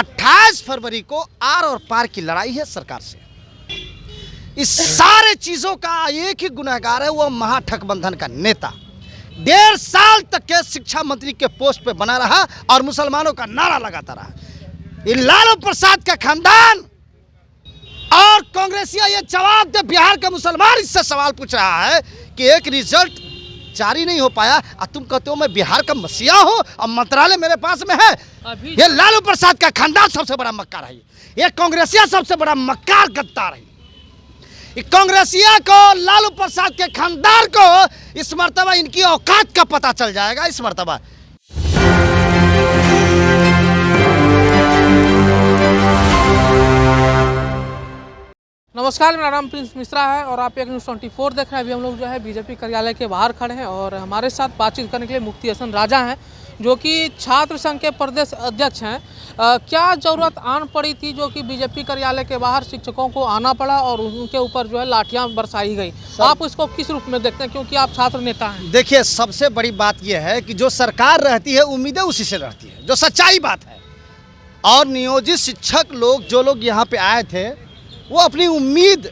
28 फरवरी को आर और पार की लड़ाई है सरकार से। इस सारे चीजों का एक ही गुनहगार है, वो महागठबंधन का नेता। 1.5 साल तक के शिक्षा मंत्री के पोस्ट पे बना रहा और मुसलमानों का नारा लगाता रहा। ये लालू प्रसाद का खानदान और कांग्रेसिया ये जवाब दे। बिहार का मुसलमान इससे सवाल पूछ रहा है कि एक रिजल्ट जारी नहीं हो पाया और तुम कहते हो मैं बिहार का मसीहा हूं और मंत्रालय मेरे पास में है। ये लालू प्रसाद का खानदान सबसे बड़ा मक्कार है, ये कांग्रेसिया सबसे बड़ा मक्कार गद्दार है। कांग्रेसिया को, लालू प्रसाद के खानदान को इस मर्तबा इनकी औकात का पता चल जाएगा। इस मर्तबा नमस्कार, मेरा नाम प्रिंस मिश्रा है और आप एक न्यूज़ 24 देख रहे हैं। अभी हम लोग जो है बीजेपी कार्यालय के बाहर खड़े हैं और हमारे साथ बातचीत करने के लिए मुफ्ती हसन राजा हैं, जो कि छात्र संघ के प्रदेश अध्यक्ष हैं। क्या ज़रूरत आन पड़ी थी जो कि बीजेपी कार्यालय के बाहर शिक्षकों को आना पड़ा और उनके ऊपर जो है लाठियाँ बरसाई गई? आप इसको किस रूप में देखते हैं, क्योंकि आप छात्र नेता हैं? देखिए, सबसे बड़ी बात यह है कि जो सरकार रहती है उम्मीदें उसी से रहती है, जो सच्चाई बात है। और नियोजित शिक्षक लोग, जो लोग यहाँ पे आए थे, वो अपनी उम्मीद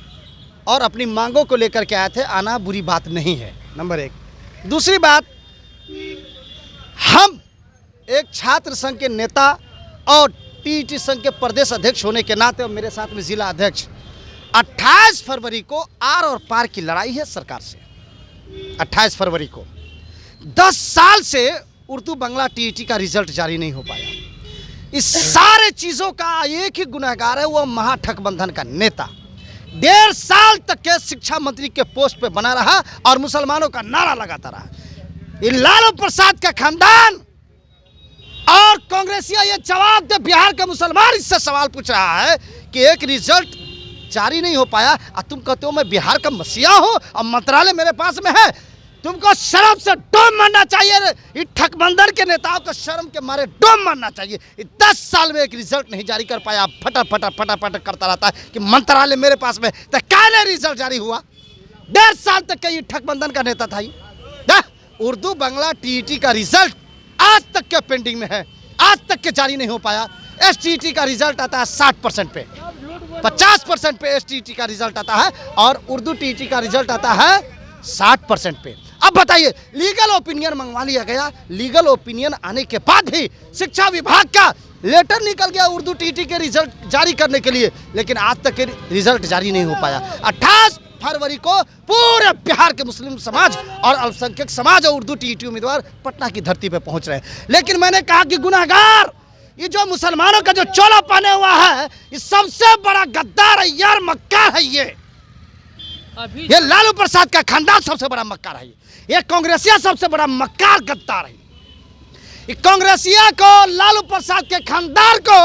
और अपनी मांगों को लेकर के आए थे। आना बुरी बात नहीं है, नंबर एक। दूसरी बात, हम एक छात्र संघ के नेता और टीईटी संघ के प्रदेश अध्यक्ष होने के नाते और मेरे साथ में जिला अध्यक्ष, 28 फरवरी को आर और पार की लड़ाई है सरकार से। 28 फरवरी को 10 साल से उर्दू बांग्ला टीईटी का रिजल्ट जारी नहीं हो पाया। इस सारे चीजों का एक ही गुनहगार है, वो महागठबंधन का नेता। 1.5 साल तक के शिक्षा मंत्री के पोस्ट पे बना रहा और मुसलमानों का नारा लगाता रहा। ये लालू प्रसाद का खानदान और कांग्रेसिया ये जवाब दे। बिहार का मुसलमान इससे सवाल पूछ रहा है कि एक रिजल्ट जारी नहीं हो पाया और तुम कहते हो मैं बिहार का मसीहा हूं और मंत्रालय मेरे पास में है। तुमको शर्म से डोम मारना चाहिए। ठगबंधन के नेताओं को शर्म के मारे डोम मारना चाहिए। 10 साल में एक रिजल्ट नहीं जारी कर पाया, फटाफट करता रहता है कि मंत्रालय मेरे पास में। तो क्या रिजल्ट जारी हुआ? 1.5 साल तक का ये ठगबंधन का नेता था। ये उर्दू बांग्ला टीईटी का रिजल्ट आज तक के पेंडिंग में है, आज तक के जारी नहीं हो पाया। एसटीईटी का रिजल्ट आता है 60% पे, 50% पे एसटीईटी का रिजल्ट आता है और उर्दू टीईटी का रिजल्ट आता है 60% पे। अब बताइए, लीगल ओपिनियन मंगवा लिया गया। लीगल ओपिनियन आने के बाद ही शिक्षा विभाग का लेटर निकल गया उर्दू टीईटी के रिजल्ट जारी करने के लिए, लेकिन आज तक के रिजल्ट जारी नहीं हो पाया। 28 फरवरी को पूरे बिहार के मुस्लिम समाज और अल्पसंख्यक समाज और उर्दू टीईटी उम्मीदवार पटना की धरती पे पहुंच रहे हैं। लेकिन मैंने कहा कि गुनहगार, ये जो मुसलमानों का जो चोला पहने हुआ है, ये सबसे बड़ा गद्दार है यार, मक्कार है। ये लालू प्रसाद का खानदान सबसे बड़ा मक्कार है। ये कांग्रेसिया सबसे बड़ा मक्कार गद्दार है। कांग्रेसिया को, लालू प्रसाद के खानदान को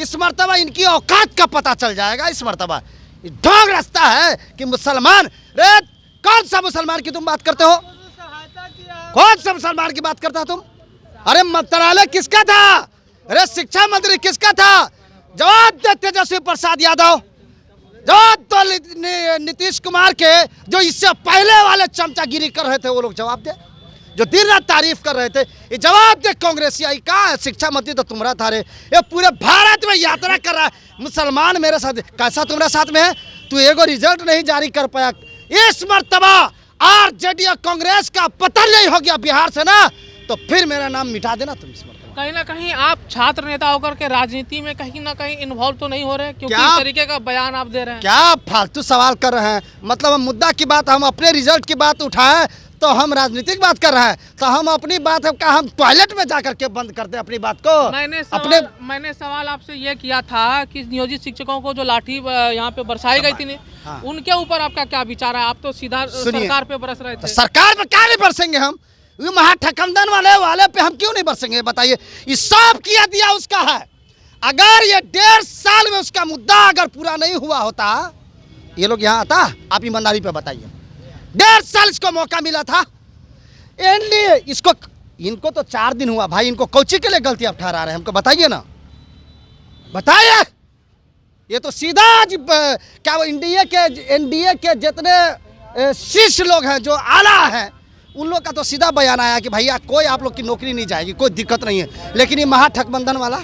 इस मर्तबा इनकी औकात का पता चल जाएगा। इस मर्तबा ढोंग रास्ता है कि मुसलमान, रे कौन सा मुसलमान की तुम बात करते हो? कौन सा मुसलमान की बात करता तुम? अरे मंत्रालय किसका था? अरे शिक्षा मंत्री किसका था? जवाब दे तेजस्वी प्रसाद यादव, जवाब तो नीतीश कुमार के, जो इससे पहले वाले चमचागिरी कर रहे थे वो लोग जवाब दे, जो दिन रात तारीफ कर रहे थे। ये जवाब दे कांग्रेसिया, का है शिक्षा मंत्री तो तुम्हारा था रे। ये पूरे भारत में यात्रा कर रहा है मुसलमान मेरे साथ। कैसा तुम्हारे साथ में है? तू एगो रिजल्ट नहीं जारी कर पाया। इस मर्तबा आरजेडी और कांग्रेस का पतन नहीं हो गया बिहार से ना, तो फिर मेरा नाम मिटा देना तुम। इस कहीं ना कहीं आप छात्र नेता होकर के राजनीति में कहीं ना कहीं इन्वॉल्व तो नहीं हो रहे, क्योंकि इस तरीके का बयान आप दे रहे हैं? क्या फालतू सवाल कर रहे हैं? मतलब हम मुद्दा की बात, हम अपने रिजल्ट की बात उठाए तो हम राजनीतिक बात कर रहे हैं, तो हम अपनी बात का हम टॉयलेट में जाकर के बंद करते हैं अपनी बात को। मैंने सवाल आपसे ये किया था कि नियोजित शिक्षकों को जो लाठी यहाँ पे बरसाई गई थी, हाँ, उनके ऊपर आपका क्या विचार है? आप तो सीधा सरकार पे बरस रहे थे। सरकार पे क्या नहीं बरसेंगे हम? महागठबंधन वाले पे हम क्यों नहीं बरसेंगे? बताइए, ये सब किया दिया उसका है। अगर ये 1.5 साल में उसका मुद्दा अगर पूरा नहीं हुआ होता, ये लोग यहाँ आता? आप ईमानदारी पे बताइए। 1.5 साल इसको मौका मिला था। इसको, इनको तो 4 दिन हुआ भाई। इनको कोची के लिए गलती आप ठहरा रहे हैं? हमको बताइए ना, बताइए। ये तो सीधा क्या एनडीए के जितने शीर्ष लोग हैं, जो आला हैं, उन लोग का तो सीधा बयान आया कि भैया कोई आप लोग की नौकरी नहीं जाएगी, कोई दिक्कत नहीं है। लेकिन ये महागठबंधन वाला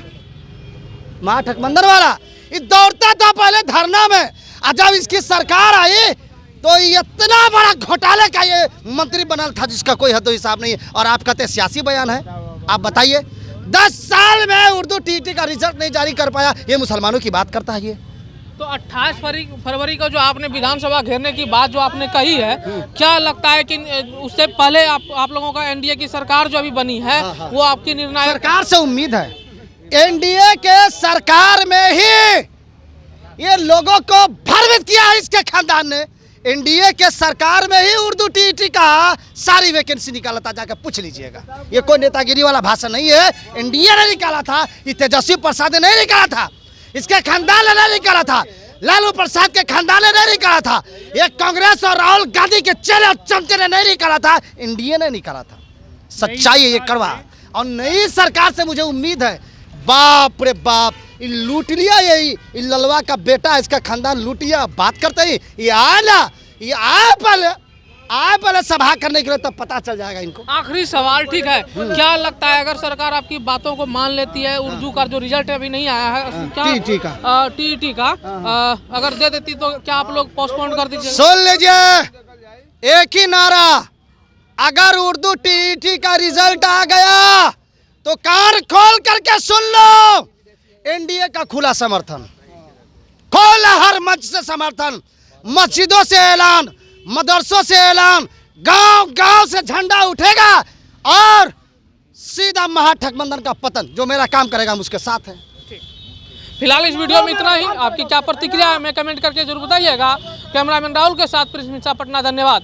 महागठबंधन वाला ये दौड़ता था पहले धरना में, और जब इसकी सरकार आई तो इतना बड़ा घोटाले का ये मंत्री बनल था जिसका कोई हद हिसाब नहीं है। और आप कहते सियासी बयान है। आप बताइए 10 साल में उर्दू टीटी का रिजल्ट नहीं जारी कर पाया, ये मुसलमानों की बात करता है ये। तो 28 फरवरी को जो आपने विधानसभा घेरने की बात जो आपने कही है, क्या लगता है कि उससे पहले आप लोगों का एनडीए की सरकार जो अभी बनी है वो आपकी निर्णायक सरकार से उम्मीद है, एनडीए के सरकार में ही ये लोगों को भ्रमित किया है इसके खानदान ने। एनडीए के सरकार में ही उर्दू टीटी का सारी वैकेंसी निकाला था, जाकर पूछ लीजिएगा। ये कोई नेतागिरी वाला भाषण नहीं है, एनडीए ने निकाला था, ये तेजस्वी प्रसाद ने नहीं निकाला था, इसके खानदान ने नहीं निकाला था, लालू प्रसाद के खानदान ने नहीं निकाला था, ये कांग्रेस और राहुल गांधी के चेले और चमचे ने नहीं निकाला था, एनडीए ने निकाला था। सच्चाई है ये कड़वा। और नई सरकार से मुझे उम्मीद है, बाप रे बाप, लूट लिया ये ललवा का बेटा, इसका खानदान लूट लिया। बात करते ही ये आए पहले सभा करने के लिए, तब पता चल जाएगा इनको। आखिरी सवाल, ठीक है, क्या लगता है अगर सरकार आपकी बातों को मान लेती है, उर्दू का जो रिजल्ट अभी नहीं आया है क्या टीटी का अगर दे देती तो क्या आप लोग पोस्टपोन कर दीजिए? सुन लीजिए एक ही नारा, अगर उर्दू टीटी का रिजल्ट आ गया तो कान खोल करके सुन लो, एनडीए का खुला समर्थन, खोला हर मंच से समर्थन, मस्जिदों से ऐलान, मदरसों से ऐलान, गांव गांव से झंडा उठेगा और सीधा महागठबंधन का पतन। जो मेरा काम करेगा हम उसके साथ हैं। फिलहाल इस वीडियो में इतना ही। आपकी क्या प्रतिक्रिया है हमें कमेंट करके जरूर बताइएगा। कैमरामैन राहुल के साथ प्रिंस मिश्रा, पटना। धन्यवाद।